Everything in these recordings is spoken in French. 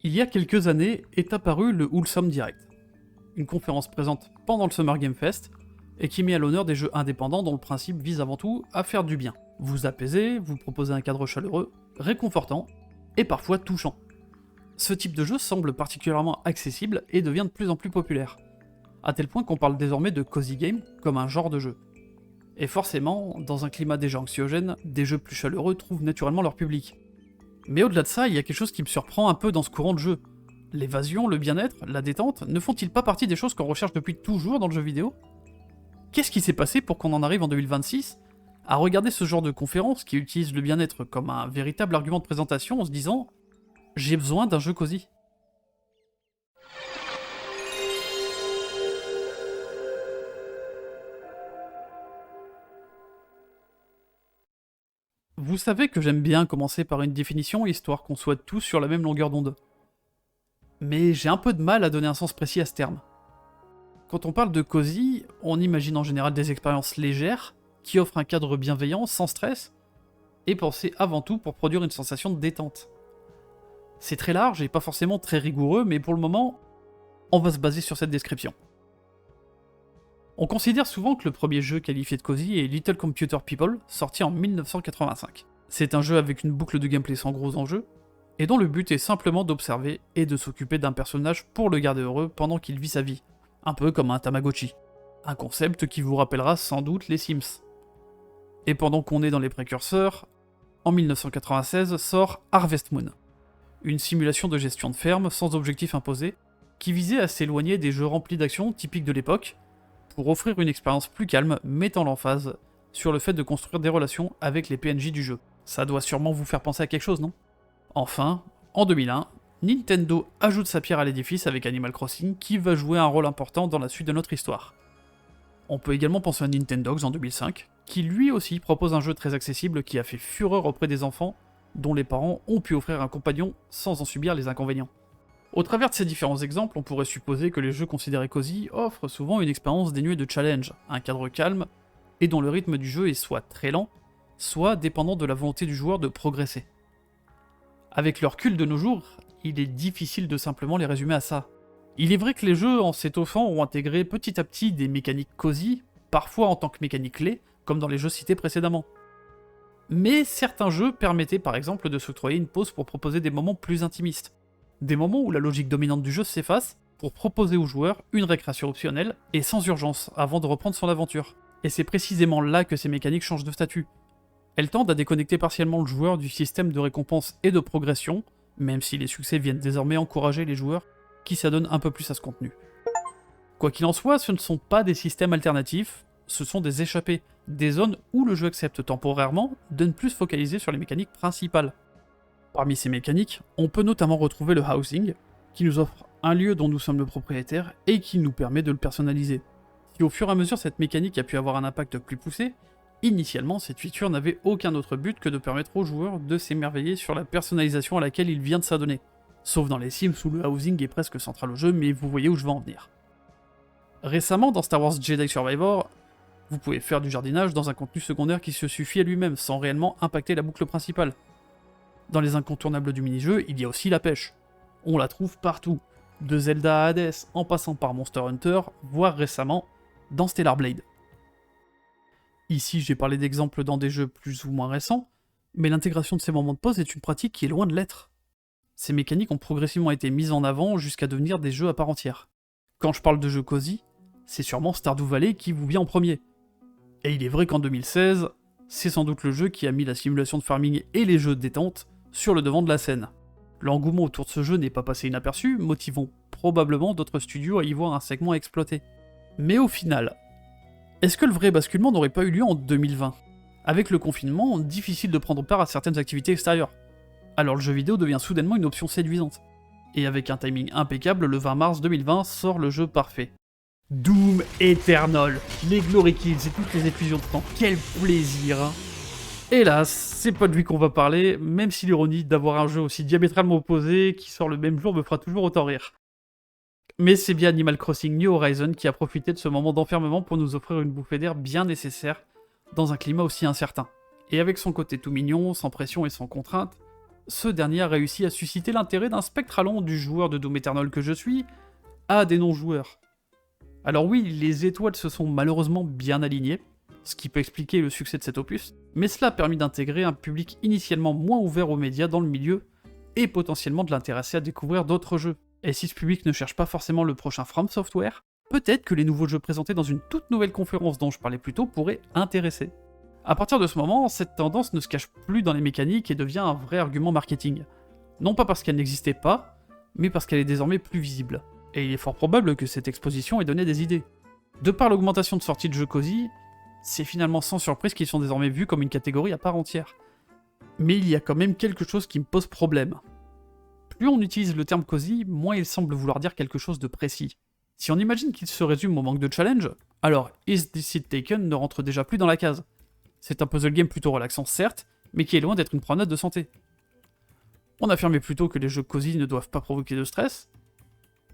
Il y a quelques années est apparu le Wholesome Direct, une conférence présente pendant le Summer Game Fest et qui met à l'honneur des jeux indépendants dont le principe vise avant tout à faire du bien, vous apaiser, vous proposer un cadre chaleureux, réconfortant et parfois touchant. Ce type de jeu semble particulièrement accessible et devient de plus en plus populaire, à tel point qu'on parle désormais de cozy game comme un genre de jeu. Et forcément, dans un climat déjà anxiogène, des jeux plus chaleureux trouvent naturellement leur public. Mais au-delà de ça, il y a quelque chose qui me surprend un peu dans ce courant de jeu. L'évasion, le bien-être, la détente, ne font-ils pas partie des choses qu'on recherche depuis toujours dans le jeu vidéo? Qu'est-ce qui s'est passé pour qu'on en arrive en 2026 à regarder ce genre de conférence qui utilise le bien-être comme un véritable argument de présentation en se disant « j'ai besoin d'un jeu cosy ». Vous savez que j'aime bien commencer par une définition histoire qu'on soit tous sur la même longueur d'onde. Mais j'ai un peu de mal à donner un sens précis à ce terme. Quand on parle de cosy, on imagine en général des expériences légères, qui offrent un cadre bienveillant, sans stress, et pensées avant tout pour produire une sensation de détente. C'est très large et pas forcément très rigoureux, mais pour le moment, on va se baser sur cette description. On considère souvent que le premier jeu qualifié de cosy est Little Computer People, sorti en 1985. C'est un jeu avec une boucle de gameplay sans gros enjeux, et dont le but est simplement d'observer et de s'occuper d'un personnage pour le garder heureux pendant qu'il vit sa vie, un peu comme un Tamagotchi. Un concept qui vous rappellera sans doute les Sims. Et pendant qu'on est dans les précurseurs, en 1996 sort Harvest Moon, une simulation de gestion de ferme sans objectif imposé, qui visait à s'éloigner des jeux remplis d'actions typiques de l'époque, pour offrir une expérience plus calme, mettant l'emphase sur le fait de construire des relations avec les PNJ du jeu. Ça doit sûrement vous faire penser à quelque chose, non? Enfin, en 2001, Nintendo ajoute sa pierre à l'édifice avec Animal Crossing qui va jouer un rôle important dans la suite de notre histoire. On peut également penser à Nintendogs en 2005, qui lui aussi propose un jeu très accessible qui a fait fureur auprès des enfants, dont les parents ont pu offrir un compagnon sans en subir les inconvénients. Au travers de ces différents exemples, on pourrait supposer que les jeux considérés cosy offrent souvent une expérience dénuée de challenge, un cadre calme, et dont le rythme du jeu est soit très lent, soit dépendant de la volonté du joueur de progresser. Avec le recul de nos jours, il est difficile de simplement les résumer à ça. Il est vrai que les jeux, en s'étoffant, ont intégré petit à petit des mécaniques cosy, parfois en tant que mécaniques clés, comme dans les jeux cités précédemment. Mais certains jeux permettaient par exemple de s'octroyer une pause pour proposer des moments plus intimistes. Des moments où la logique dominante du jeu s'efface pour proposer au joueur une récréation optionnelle et sans urgence avant de reprendre son aventure. Et c'est précisément là que ces mécaniques changent de statut. Elles tendent à déconnecter partiellement le joueur du système de récompense et de progression, même si les succès viennent désormais encourager les joueurs qui s'adonnent un peu plus à ce contenu. Quoi qu'il en soit, ce ne sont pas des systèmes alternatifs, ce sont des échappées, des zones où le jeu accepte temporairement de ne plus se focaliser sur les mécaniques principales. Parmi ces mécaniques, on peut notamment retrouver le housing, qui nous offre un lieu dont nous sommes le propriétaire et qui nous permet de le personnaliser. Si au fur et à mesure cette mécanique a pu avoir un impact plus poussé, initialement cette feature n'avait aucun autre but que de permettre aux joueurs de s'émerveiller sur la personnalisation à laquelle il vient de s'adonner. Sauf dans les Sims où le housing est presque central au jeu, mais vous voyez où je veux en venir. Récemment, dans Star Wars Jedi Survivor, vous pouvez faire du jardinage dans un contenu secondaire qui se suffit à lui-même, sans réellement impacter la boucle principale. Dans les incontournables du mini-jeu, il y a aussi la pêche. On la trouve partout, de Zelda à Hades, en passant par Monster Hunter, voire récemment dans Stellar Blade. Ici, j'ai parlé d'exemples dans des jeux plus ou moins récents, mais l'intégration de ces moments de pause est une pratique qui est loin de l'être. Ces mécaniques ont progressivement été mises en avant jusqu'à devenir des jeux à part entière. Quand je parle de jeux cosy, c'est sûrement Stardew Valley qui vous vient en premier. Et il est vrai qu'en 2016, c'est sans doute le jeu qui a mis la simulation de farming et les jeux de détente sur le devant de la scène. L'engouement autour de ce jeu n'est pas passé inaperçu, motivant probablement d'autres studios à y voir un segment à exploiter. Mais au final, est-ce que le vrai basculement n'aurait pas eu lieu en 2020 ? Avec le confinement, difficile de prendre part à certaines activités extérieures. Alors le jeu vidéo devient soudainement une option séduisante. Et avec un timing impeccable, le 20 mars 2020 sort le jeu parfait. Doom Eternal, les Glory Kills et toutes les effusions de temps, quel plaisir hein. Hélas, c'est pas de lui qu'on va parler, même si l'ironie d'avoir un jeu aussi diamétralement opposé qui sort le même jour me fera toujours autant rire. Mais c'est bien Animal Crossing New Horizons qui a profité de ce moment d'enfermement pour nous offrir une bouffée d'air bien nécessaire dans un climat aussi incertain. Et avec son côté tout mignon, sans pression et sans contrainte, ce dernier a réussi à susciter l'intérêt d'un spectre allant du joueur de Doom Eternal que je suis à des non-joueurs. Alors oui, les étoiles se sont malheureusement bien alignées, ce qui peut expliquer le succès de cet opus, mais cela a permis d'intégrer un public initialement moins ouvert aux médias dans le milieu, et potentiellement de l'intéresser à découvrir d'autres jeux. Et si ce public ne cherche pas forcément le prochain From Software, peut-être que les nouveaux jeux présentés dans une toute nouvelle conférence dont je parlais plus tôt pourraient intéresser. À partir de ce moment, cette tendance ne se cache plus dans les mécaniques et devient un vrai argument marketing. Non pas parce qu'elle n'existait pas, mais parce qu'elle est désormais plus visible. Et il est fort probable que cette exposition ait donné des idées. De par l'augmentation de sorties de jeux cosy, c'est finalement sans surprise qu'ils sont désormais vus comme une catégorie à part entière. Mais il y a quand même quelque chose qui me pose problème. Plus on utilise le terme cosy, moins il semble vouloir dire quelque chose de précis. Si on imagine qu'il se résume au manque de challenge, alors Is This It Taken ne rentre déjà plus dans la case. C'est un puzzle game plutôt relaxant certes, mais qui est loin d'être une promenade de santé. On affirmait plutôt que les jeux cosy ne doivent pas provoquer de stress.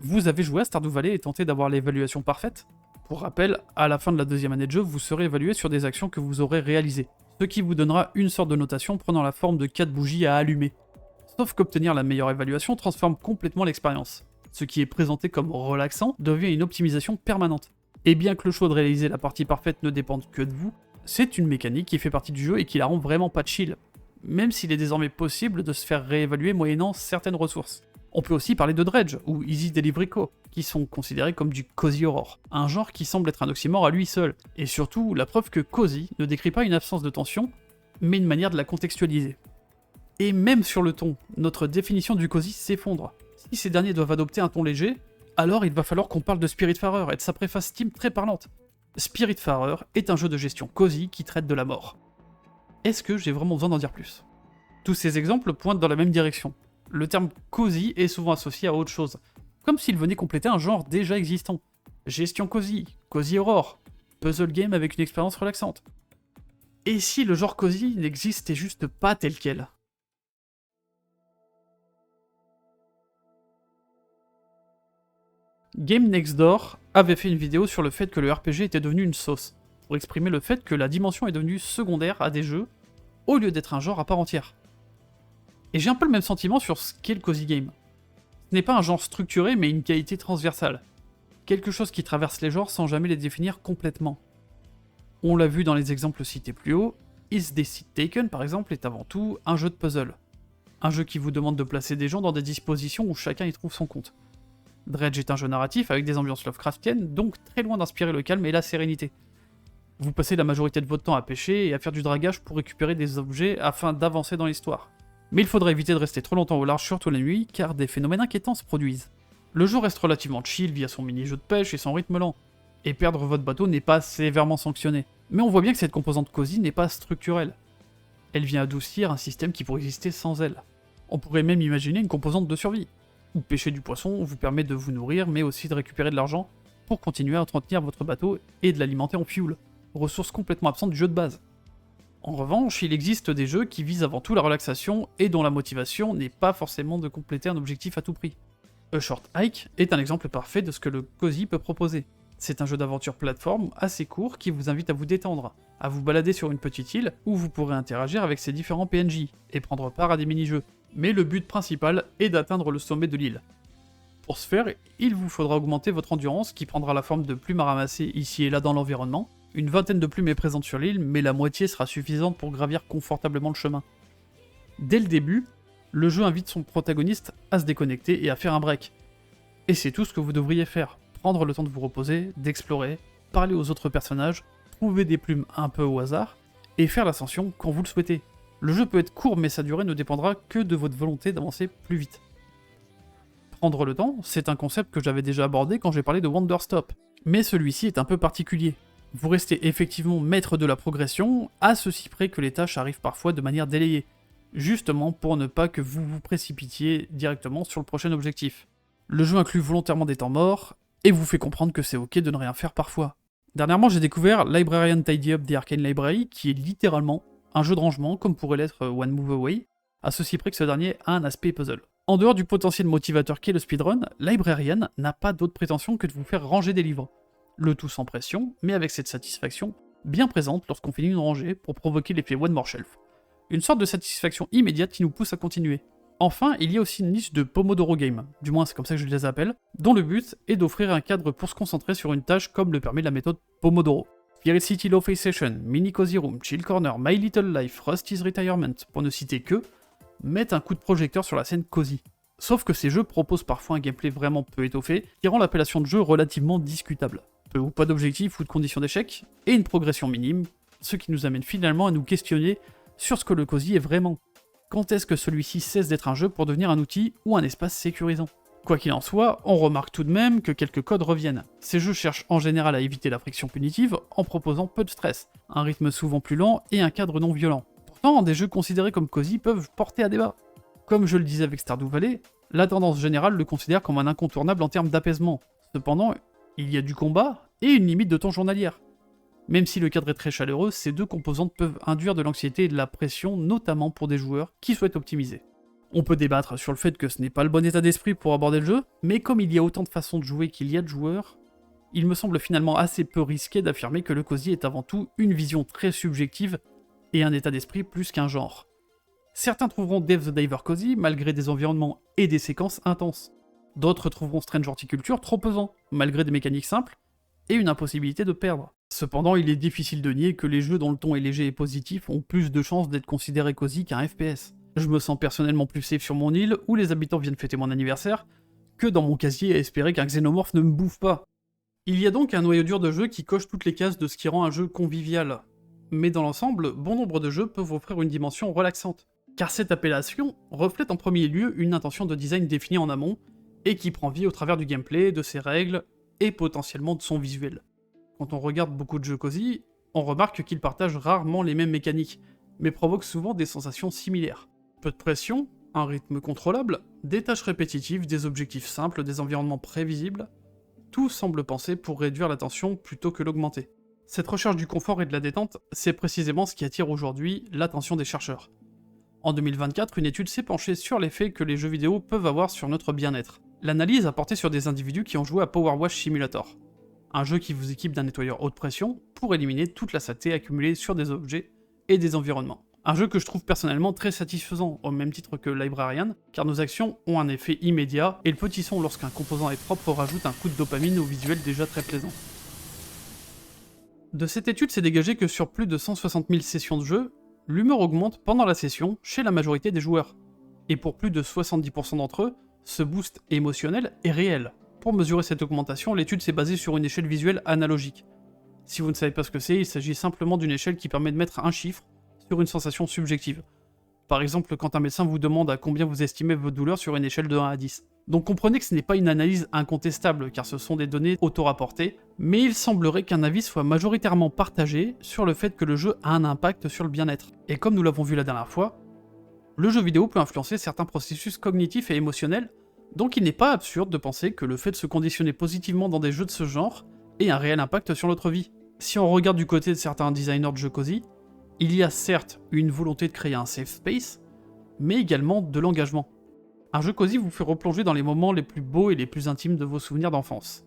Vous avez joué à Stardew Valley et tenté d'avoir l'évaluation parfaite? Pour rappel, à la fin de la deuxième année de jeu, vous serez évalué sur des actions que vous aurez réalisées, ce qui vous donnera une sorte de notation prenant la forme de 4 bougies à allumer. Sauf qu'obtenir la meilleure évaluation transforme complètement l'expérience. Ce qui est présenté comme relaxant devient une optimisation permanente. Et bien que le choix de réaliser la partie parfaite ne dépende que de vous, c'est une mécanique qui fait partie du jeu et qui la rend vraiment pas chill, même s'il est désormais possible de se faire réévaluer moyennant certaines ressources. On peut aussi parler de Dredge ou Easy Delivery Co, qui sont considérés comme du cozy horror, un genre qui semble être un oxymore à lui seul, et surtout la preuve que cozy ne décrit pas une absence de tension, mais une manière de la contextualiser. Et même sur le ton, notre définition du cozy s'effondre. Si ces derniers doivent adopter un ton léger, alors il va falloir qu'on parle de Spiritfarer et de sa préface Steam très parlante. Spiritfarer est un jeu de gestion cosy qui traite de la mort. Est-ce que j'ai vraiment besoin d'en dire plus? Tous ces exemples pointent dans la même direction. Le terme cosy est souvent associé à autre chose, comme s'il venait compléter un genre déjà existant. Gestion cosy, cozy horror, puzzle game avec une expérience relaxante. Et si le genre cosy n'existait juste pas tel quel? Game Next Door avait fait une vidéo sur le fait que le RPG était devenu une sauce, pour exprimer le fait que la dimension est devenue secondaire à des jeux, au lieu d'être un genre à part entière. Et j'ai un peu le même sentiment sur ce qu'est le cozy game. Ce n'est pas un genre structuré, mais une qualité transversale. Quelque chose qui traverse les genres sans jamais les définir complètement. On l'a vu dans les exemples cités plus haut, Is This It Taken par exemple est avant tout un jeu de puzzle. Un jeu qui vous demande de placer des gens dans des dispositions où chacun y trouve son compte. Dredge est un jeu narratif avec des ambiances Lovecraftiennes, donc très loin d'inspirer le calme et la sérénité. Vous passez la majorité de votre temps à pêcher et à faire du dragage pour récupérer des objets afin d'avancer dans l'histoire. Mais il faudra éviter de rester trop longtemps au large, surtout la nuit, car des phénomènes inquiétants se produisent. Le jeu reste relativement chill via son mini-jeu de pêche et son rythme lent, et perdre votre bateau n'est pas sévèrement sanctionné. Mais on voit bien que cette composante cosy n'est pas structurelle. Elle vient adoucir un système qui pourrait exister sans elle. On pourrait même imaginer une composante de survie, où pêcher du poisson vous permet de vous nourrir, mais aussi de récupérer de l'argent pour continuer à entretenir votre bateau et de l'alimenter en fuel, ressource complètement absente du jeu de base. En revanche, il existe des jeux qui visent avant tout la relaxation et dont la motivation n'est pas forcément de compléter un objectif à tout prix. A Short Hike est un exemple parfait de ce que le cozy peut proposer. C'est un jeu d'aventure plateforme assez court qui vous invite à vous détendre, à vous balader sur une petite île où vous pourrez interagir avec ses différents PNJ et prendre part à des mini-jeux. Mais le but principal est d'atteindre le sommet de l'île. Pour ce faire, il vous faudra augmenter votre endurance qui prendra la forme de plumes à ramasser ici et là dans l'environnement. Une vingtaine de plumes est présente sur l'île, mais la moitié sera suffisante pour gravir confortablement le chemin. Dès le début, le jeu invite son protagoniste à se déconnecter et à faire un break. Et c'est tout ce que vous devriez faire. Prendre le temps de vous reposer, d'explorer, parler aux autres personnages, trouver des plumes un peu au hasard, et faire l'ascension quand vous le souhaitez. Le jeu peut être court, mais sa durée ne dépendra que de votre volonté d'avancer plus vite. Prendre le temps, c'est un concept que j'avais déjà abordé quand j'ai parlé de Wonderstop, mais celui-ci est un peu particulier. Vous restez effectivement maître de la progression, à ceci près que les tâches arrivent parfois de manière délayée, justement pour ne pas que vous vous précipitiez directement sur le prochain objectif. Le jeu inclut volontairement des temps morts, et vous fait comprendre que c'est ok de ne rien faire parfois. Dernièrement, j'ai découvert Librarian Tidy Up The Arcane Library, qui est littéralement un jeu de rangement, comme pourrait l'être One Move Away, à ceci près que ce dernier a un aspect puzzle. En dehors du potentiel motivateur qu'est le speedrun, Librarian n'a pas d'autre prétention que de vous faire ranger des livres. Le tout sans pression, mais avec cette satisfaction bien présente lorsqu'on finit une rangée pour provoquer l'effet One More Shelf. Une sorte de satisfaction immédiate qui nous pousse à continuer. Enfin, il y a aussi une niche de Pomodoro Game, du moins c'est comme ça que je les appelle, dont le but est d'offrir un cadre pour se concentrer sur une tâche comme le permet la méthode Pomodoro. Spirit City Lo-Fi Session, Mini Cozy Room, Chill Corner, My Little Life, Rusty's Retirement, pour ne citer que, mettent un coup de projecteur sur la scène cozy. Sauf que ces jeux proposent parfois un gameplay vraiment peu étoffé, qui rend l'appellation de jeu relativement discutable. Peu ou pas d'objectifs ou de conditions d'échec, et une progression minime, ce qui nous amène finalement à nous questionner sur ce que le cozy est vraiment. Quand est-ce que celui-ci cesse d'être un jeu pour devenir un outil ou un espace sécurisant? Quoi qu'il en soit, on remarque tout de même que quelques codes reviennent. Ces jeux cherchent en général à éviter la friction punitive en proposant peu de stress, un rythme souvent plus lent et un cadre non violent. Pourtant, des jeux considérés comme cozy peuvent porter à débat. Comme je le disais avec Stardew Valley, la tendance générale le considère comme un incontournable en termes d'apaisement. Cependant, il y a du combat et une limite de temps journalière. Même si le cadre est très chaleureux, ces deux composantes peuvent induire de l'anxiété et de la pression, notamment pour des joueurs qui souhaitent optimiser. On peut débattre sur le fait que ce n'est pas le bon état d'esprit pour aborder le jeu, mais comme il y a autant de façons de jouer qu'il y a de joueurs, il me semble finalement assez peu risqué d'affirmer que le cozy est avant tout une vision très subjective et un état d'esprit plus qu'un genre. Certains trouveront Dave the Diver cozy malgré des environnements et des séquences intenses. D'autres trouveront Strange Horticulture trop pesant, malgré des mécaniques simples et une impossibilité de perdre. Cependant, il est difficile de nier que les jeux dont le ton est léger et positif ont plus de chances d'être considérés cozy qu'un FPS. Je me sens personnellement plus safe sur mon île, où les habitants viennent fêter mon anniversaire, que dans mon casier à espérer qu'un xénomorphe ne me bouffe pas. Il y a donc un noyau dur de jeux qui coche toutes les cases de ce qui rend un jeu convivial. Mais dans l'ensemble, bon nombre de jeux peuvent offrir une dimension relaxante, car cette appellation reflète en premier lieu une intention de design définie en amont, et qui prend vie au travers du gameplay, de ses règles, et potentiellement de son visuel. Quand on regarde beaucoup de jeux cozy, on remarque qu'ils partagent rarement les mêmes mécaniques, mais provoquent souvent des sensations similaires. Peu de pression, un rythme contrôlable, des tâches répétitives, des objectifs simples, des environnements prévisibles, tout semble pensé pour réduire la tension plutôt que l'augmenter. Cette recherche du confort et de la détente, c'est précisément ce qui attire aujourd'hui l'attention des chercheurs. En 2024, une étude s'est penchée sur l'effet que les jeux vidéo peuvent avoir sur notre bien-être. L'analyse a porté sur des individus qui ont joué à Power Wash Simulator, un jeu qui vous équipe d'un nettoyeur haute pression pour éliminer toute la saleté accumulée sur des objets et des environnements. Un jeu que je trouve personnellement très satisfaisant, au même titre que Librarian, car nos actions ont un effet immédiat, et le petit son lorsqu'un composant est propre rajoute un coup de dopamine au visuel déjà très plaisant. De cette étude s'est dégagé que sur plus de 160 000 sessions de jeu, l'humeur augmente pendant la session chez la majorité des joueurs. Et pour plus de 70% d'entre eux, ce boost émotionnel est réel. Pour mesurer cette augmentation, l'étude s'est basée sur une échelle visuelle analogique. Si vous ne savez pas ce que c'est, il s'agit simplement d'une échelle qui permet de mettre un chiffre sur une sensation subjective. Par exemple, quand un médecin vous demande à combien vous estimez votre douleur sur une échelle de 1 à 10. Donc comprenez que ce n'est pas une analyse incontestable, car ce sont des données auto-rapportées, mais il semblerait qu'un avis soit majoritairement partagé sur le fait que le jeu a un impact sur le bien-être. Et comme nous l'avons vu la dernière fois, le jeu vidéo peut influencer certains processus cognitifs et émotionnels, donc il n'est pas absurde de penser que le fait de se conditionner positivement dans des jeux de ce genre ait un réel impact sur notre vie. Si on regarde du côté de certains designers de jeux cozy, il y a certes une volonté de créer un safe space, mais également de l'engagement. Un jeu cozy vous fait replonger dans les moments les plus beaux et les plus intimes de vos souvenirs d'enfance.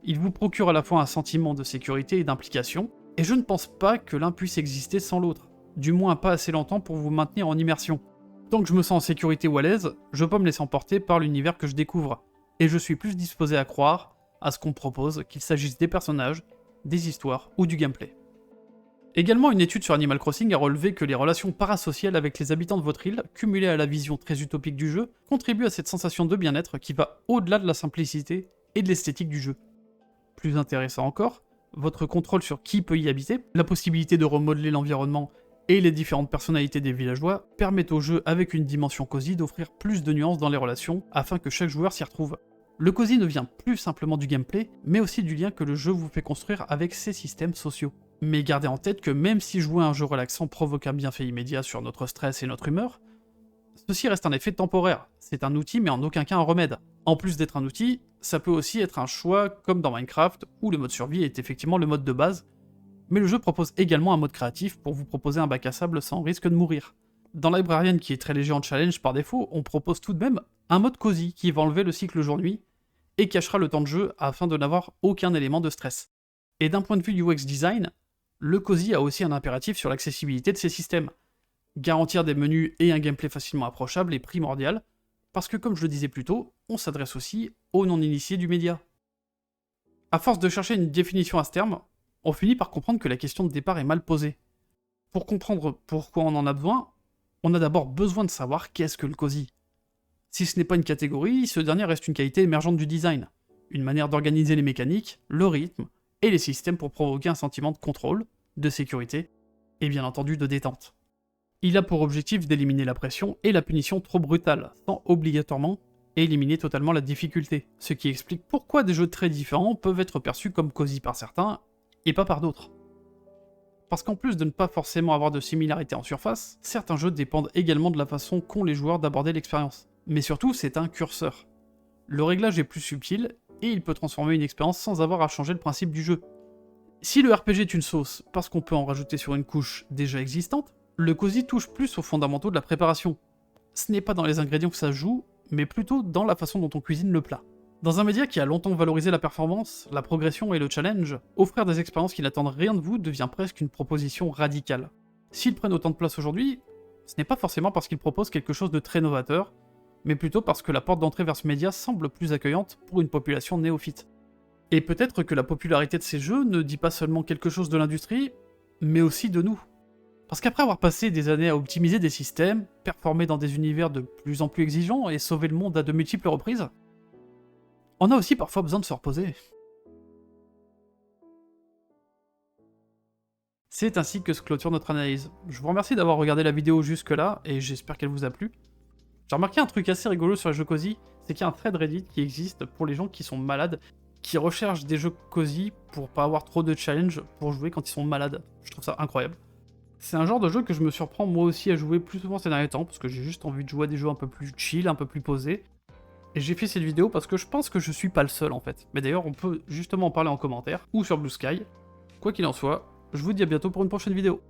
Il vous procure à la fois un sentiment de sécurité et d'implication, et je ne pense pas que l'un puisse exister sans l'autre, du moins pas assez longtemps pour vous maintenir en immersion. Tant que je me sens en sécurité ou à l'aise, je peux me laisser emporter par l'univers que je découvre, et je suis plus disposé à croire à ce qu'on me propose, qu'il s'agisse des personnages, des histoires ou du gameplay. Également, une étude sur Animal Crossing a relevé que les relations parasociales avec les habitants de votre île, cumulées à la vision très utopique du jeu, contribuent à cette sensation de bien-être qui va au-delà de la simplicité et de l'esthétique du jeu. Plus intéressant encore, votre contrôle sur qui peut y habiter, la possibilité de remodeler l'environnement et les différentes personnalités des villageois permettent au jeu avec une dimension cosy d'offrir plus de nuances dans les relations afin que chaque joueur s'y retrouve. Le cosy ne vient plus simplement du gameplay, mais aussi du lien que le jeu vous fait construire avec ses systèmes sociaux. Mais gardez en tête que même si jouer à un jeu relaxant provoque un bienfait immédiat sur notre stress et notre humeur, ceci reste un effet temporaire. C'est un outil mais en aucun cas un remède. En plus d'être un outil, ça peut aussi être un choix comme dans Minecraft où le mode survie est effectivement le mode de base, mais le jeu propose également un mode créatif pour vous proposer un bac à sable sans risque de mourir. Dans Librarian qui est très léger en challenge par défaut, on propose tout de même un mode cosy qui va enlever le cycle jour-nuit et cachera le temps de jeu afin de n'avoir aucun élément de stress. Et d'un point de vue UX design, le cosy a aussi un impératif sur l'accessibilité de ces systèmes. Garantir des menus et un gameplay facilement approchable est primordial, parce que comme je le disais plus tôt, on s'adresse aussi aux non-initiés du média. À force de chercher une définition à ce terme, on finit par comprendre que la question de départ est mal posée. Pour comprendre pourquoi on en a besoin, on a d'abord besoin de savoir qu'est-ce que le COSI. Si ce n'est pas une catégorie, ce dernier reste une qualité émergente du design, une manière d'organiser les mécaniques, le rythme et les systèmes pour provoquer un sentiment de contrôle, de sécurité et bien entendu de détente. Il a pour objectif d'éliminer la pression et la punition trop brutale, sans obligatoirement éliminer totalement la difficulté, ce qui explique pourquoi des jeux très différents peuvent être perçus comme cosy par certains et pas par d'autres. Parce qu'en plus de ne pas forcément avoir de similarité en surface, certains jeux dépendent également de la façon qu'ont les joueurs d'aborder l'expérience. Mais surtout, c'est un curseur. Le réglage est plus subtil, et il peut transformer une expérience sans avoir à changer le principe du jeu. Si le RPG est une sauce, parce qu'on peut en rajouter sur une couche déjà existante, le cosy touche plus aux fondamentaux de la préparation. Ce n'est pas dans les ingrédients que ça joue, mais plutôt dans la façon dont on cuisine le plat. Dans un média qui a longtemps valorisé la performance, la progression et le challenge, offrir des expériences qui n'attendent rien de vous devient presque une proposition radicale. S'ils prennent autant de place aujourd'hui, ce n'est pas forcément parce qu'ils proposent quelque chose de très novateur, mais plutôt parce que la porte d'entrée vers ce média semble plus accueillante pour une population néophyte. Et peut-être que la popularité de ces jeux ne dit pas seulement quelque chose de l'industrie, mais aussi de nous. Parce qu'après avoir passé des années à optimiser des systèmes, performer dans des univers de plus en plus exigeants et sauver le monde à de multiples reprises, on a aussi parfois besoin de se reposer. C'est ainsi que se clôture notre analyse. Je vous remercie d'avoir regardé la vidéo jusque-là, et j'espère qu'elle vous a plu. J'ai remarqué un truc assez rigolo sur les jeux cosy, c'est qu'il y a un thread Reddit qui existe pour les gens qui sont malades, qui recherchent des jeux cosy pour pas avoir trop de challenge pour jouer quand ils sont malades. Je trouve ça incroyable. C'est un genre de jeu que je me surprends moi aussi à jouer plus souvent ces derniers temps, parce que j'ai juste envie de jouer à des jeux un peu plus chill, un peu plus posés. Et j'ai fait cette vidéo parce que je pense que je suis pas le seul en fait. Mais d'ailleurs, on peut justement en parler en commentaire, ou sur Blue Sky. Quoi qu'il en soit, je vous dis à bientôt pour une prochaine vidéo.